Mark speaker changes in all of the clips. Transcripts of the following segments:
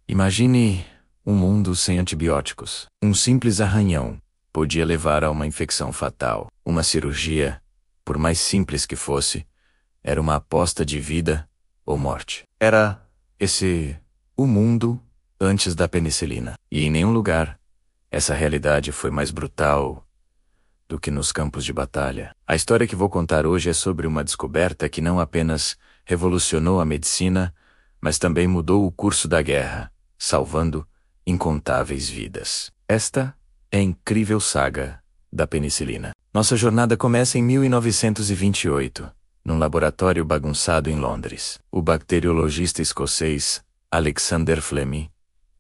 Speaker 1: Imagine um mundo sem antibióticos. Um simples arranhão podia levar a uma infecção fatal. Uma cirurgia, por mais simples que fosse, era uma aposta de vida ou morte. Era esse o mundo antes da penicilina. E em nenhum lugar essa realidade foi mais brutal do que nos campos de batalha. A história que vou contar hoje é sobre uma descoberta que não apenas revolucionou a medicina, mas também mudou o curso da guerra, salvando incontáveis vidas. Esta é a incrível saga da penicilina. Nossa jornada começa em 1928, num laboratório bagunçado em Londres. O bacteriologista escocês Alexander Fleming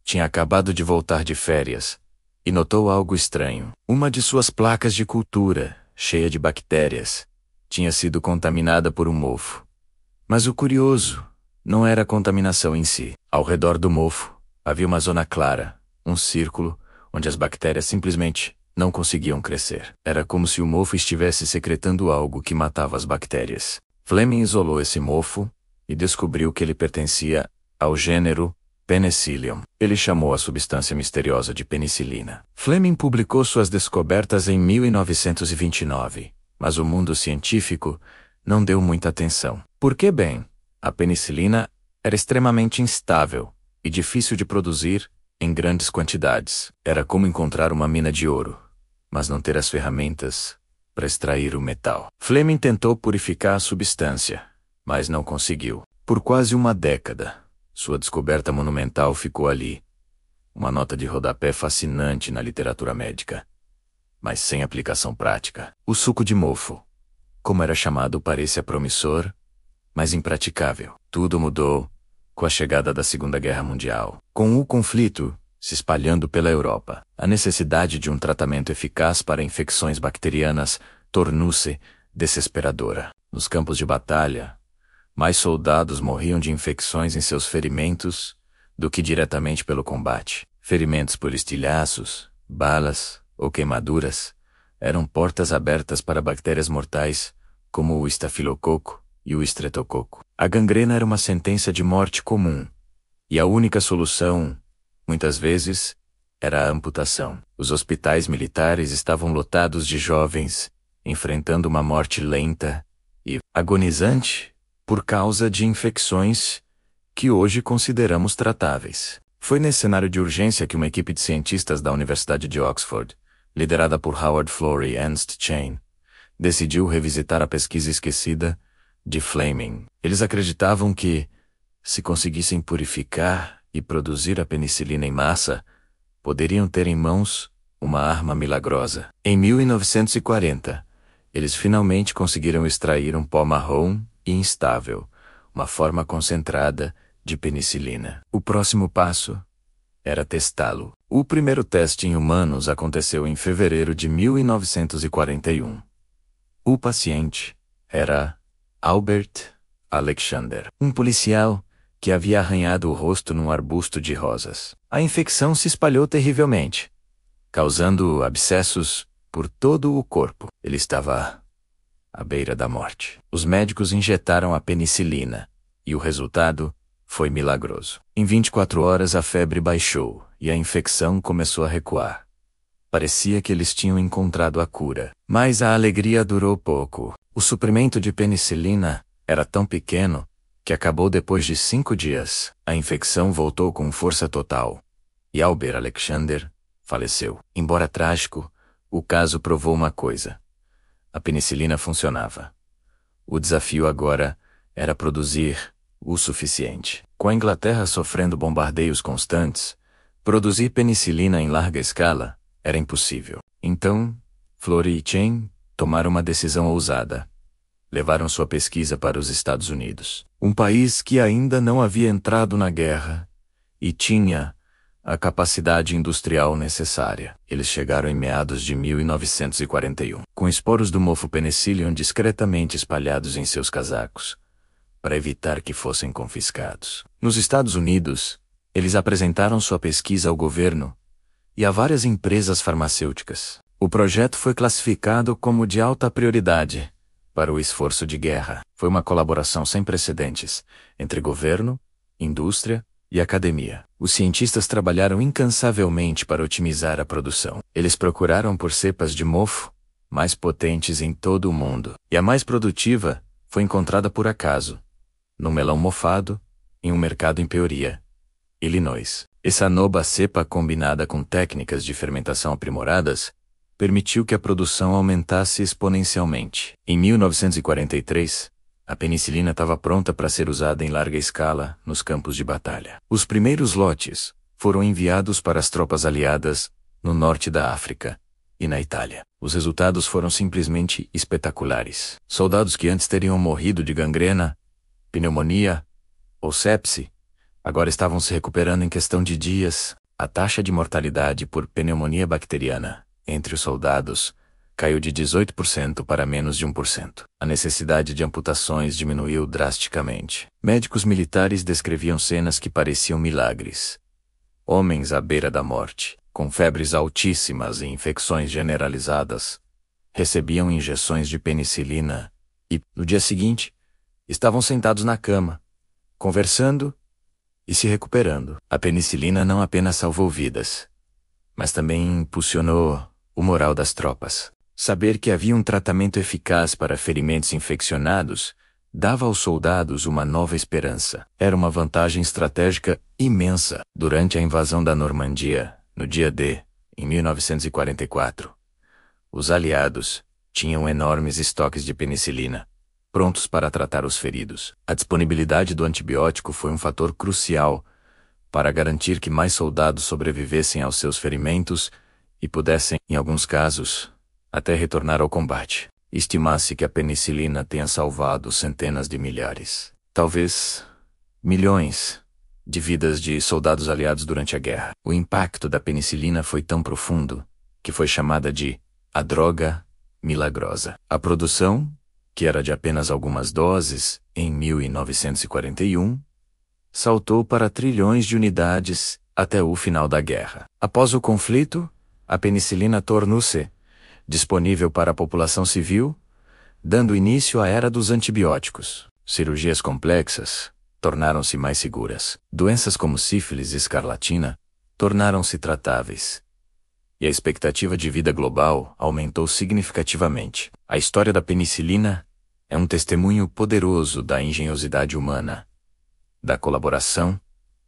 Speaker 1: tinha acabado de voltar de férias e notou algo estranho. Uma de suas placas de cultura, cheia de bactérias, tinha sido contaminada por um mofo. Mas o curioso não era a contaminação em si. Ao redor do mofo havia uma zona clara, um círculo, onde as bactérias simplesmente não conseguiam crescer. Era como se o mofo estivesse secretando algo que matava as bactérias. Fleming isolou esse mofo e descobriu que ele pertencia ao gênero Penicillium. Ele chamou a substância misteriosa de penicilina. Fleming publicou suas descobertas em 1929, mas o mundo científico não deu muita atenção. Por que bem? A penicilina era extremamente instável e difícil de produzir em grandes quantidades. Era como encontrar uma mina de ouro, mas não ter as ferramentas para extrair o metal. Fleming tentou purificar a substância, mas não conseguiu. Por quase uma década, sua descoberta monumental ficou ali, uma nota de rodapé fascinante na literatura médica, mas sem aplicação prática. O suco de mofo, como era chamado, parecia promissor, mas impraticável. Tudo mudou com a chegada da Segunda Guerra Mundial. Com o conflito se espalhando pela Europa, a necessidade de um tratamento eficaz para infecções bacterianas tornou-se desesperadora. Nos campos de batalha, mais soldados morriam de infecções em seus ferimentos do que diretamente pelo combate. Ferimentos por estilhaços, balas ou queimaduras eram portas abertas para bactérias mortais como o estafilococo e o estreptococo. A gangrena era uma sentença de morte comum, e a única solução, muitas vezes, era a amputação. Os hospitais militares estavam lotados de jovens enfrentando uma morte lenta e agonizante por causa de infecções que hoje consideramos tratáveis. Foi nesse cenário de urgência que uma equipe de cientistas da Universidade de Oxford, liderada por Howard Florey e Ernst Chain, decidiu revisitar a pesquisa esquecida de Fleming. Eles acreditavam que, se conseguissem purificar e produzir a penicilina em massa, poderiam ter em mãos uma arma milagrosa. Em 1940, eles finalmente conseguiram extrair um pó marrom e instável, uma forma concentrada de penicilina. O próximo passo era testá-lo. O primeiro teste em humanos aconteceu em fevereiro de 1941. O paciente era Albert Alexander, um policial que havia arranhado o rosto num arbusto de rosas. A infecção se espalhou terrivelmente, causando abscessos por todo o corpo. Ele estava à beira da morte. Os médicos injetaram a penicilina, e o resultado foi milagroso. Em 24 horas a febre baixou, e a infecção começou a recuar. Parecia que eles tinham encontrado a cura. Mas a alegria durou pouco. O suprimento de penicilina era tão pequeno que acabou depois de 5 dias. A infecção voltou com força total, e Albert Alexander faleceu. Embora trágico, o caso provou uma coisa: a penicilina funcionava. O desafio agora era produzir o suficiente. Com a Inglaterra sofrendo bombardeios constantes, produzir penicilina em larga escala era impossível. Então, Florey e Chain tomaram uma decisão ousada. Levaram sua pesquisa para os Estados Unidos, um país que ainda não havia entrado na guerra e tinha a capacidade industrial necessária. Eles chegaram em meados de 1941, com esporos do mofo penicillium discretamente espalhados em seus casacos, para evitar que fossem confiscados. Nos Estados Unidos, eles apresentaram sua pesquisa ao governo e a várias empresas farmacêuticas. O projeto foi classificado como de alta prioridade para o esforço de guerra. Foi uma colaboração sem precedentes entre governo, indústria e academia. Os cientistas trabalharam incansavelmente para otimizar a produção. Eles procuraram por cepas de mofo mais potentes em todo o mundo, e a mais produtiva foi encontrada por acaso, num melão mofado, em um mercado em Peoria, Illinois. Essa nova cepa, combinada com técnicas de fermentação aprimoradas, permitiu que a produção aumentasse exponencialmente. Em 1943, a penicilina estava pronta para ser usada em larga escala nos campos de batalha. Os primeiros lotes foram enviados para as tropas aliadas no norte da África e na Itália. Os resultados foram simplesmente espetaculares. Soldados que antes teriam morrido de gangrena, pneumonia ou sepse, agora estavam se recuperando em questão de dias. A taxa de mortalidade por pneumonia bacteriana entre os soldados caiu de 18% para menos de 1%. A necessidade de amputações diminuiu drasticamente. Médicos militares descreviam cenas que pareciam milagres. Homens à beira da morte, com febres altíssimas e infecções generalizadas, recebiam injeções de penicilina e, no dia seguinte, estavam sentados na cama, conversando e se recuperando. A penicilina não apenas salvou vidas, mas também impulsionou o moral das tropas. Saber que havia um tratamento eficaz para ferimentos infeccionados dava aos soldados uma nova esperança. Era uma vantagem estratégica imensa. Durante a invasão da Normandia, no dia D, em 1944, os aliados tinham enormes estoques de penicilina, prontos para tratar os feridos. A disponibilidade do antibiótico foi um fator crucial para garantir que mais soldados sobrevivessem aos seus ferimentos e pudessem, em alguns casos, até retornar ao combate. Estima-se que a penicilina tenha salvado centenas de milhares, talvez milhões, de vidas de soldados aliados durante a guerra. O impacto da penicilina foi tão profundo que foi chamada de a droga milagrosa. A produção, que era de apenas algumas doses, em 1941, saltou para trilhões de unidades até o final da guerra. Após o conflito, a penicilina tornou-se disponível para a população civil, dando início à era dos antibióticos. Cirurgias complexas tornaram-se mais seguras. Doenças como sífilis e escarlatina tornaram-se tratáveis. E a expectativa de vida global aumentou significativamente. A história da penicilina é um testemunho poderoso da engenhosidade humana, da colaboração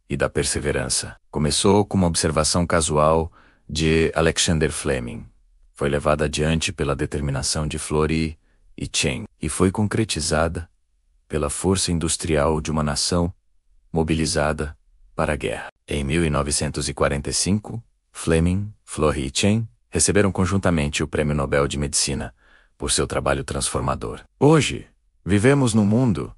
Speaker 1: e da perseverança. Começou com uma observação casual de Alexander Fleming. Foi levada adiante pela determinação de Fleury e Chen, e foi concretizada pela força industrial de uma nação mobilizada para a guerra. Em 1945, Fleming, Fleury e Chen receberam conjuntamente o Prêmio Nobel de Medicina por seu trabalho transformador. Hoje, vivemos num mundo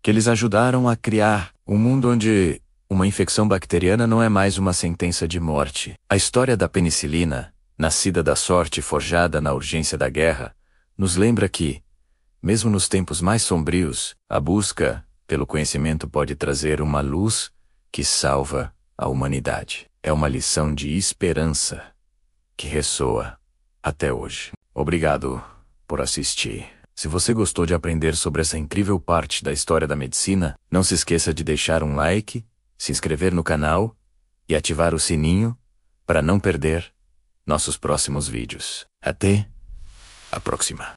Speaker 1: que eles ajudaram a criar, um mundo onde uma infecção bacteriana não é mais uma sentença de morte. A história da penicilina, nascida da sorte forjada na urgência da guerra, nos lembra que, mesmo nos tempos mais sombrios, a busca pelo conhecimento pode trazer uma luz que salva a humanidade. É uma lição de esperança que ressoa até hoje. Obrigado por assistir. Se você gostou de aprender sobre essa incrível parte da história da medicina, não se esqueça de deixar um like, se inscrever no canal e ativar o sininho para não perder nossos próximos vídeos. Até a próxima.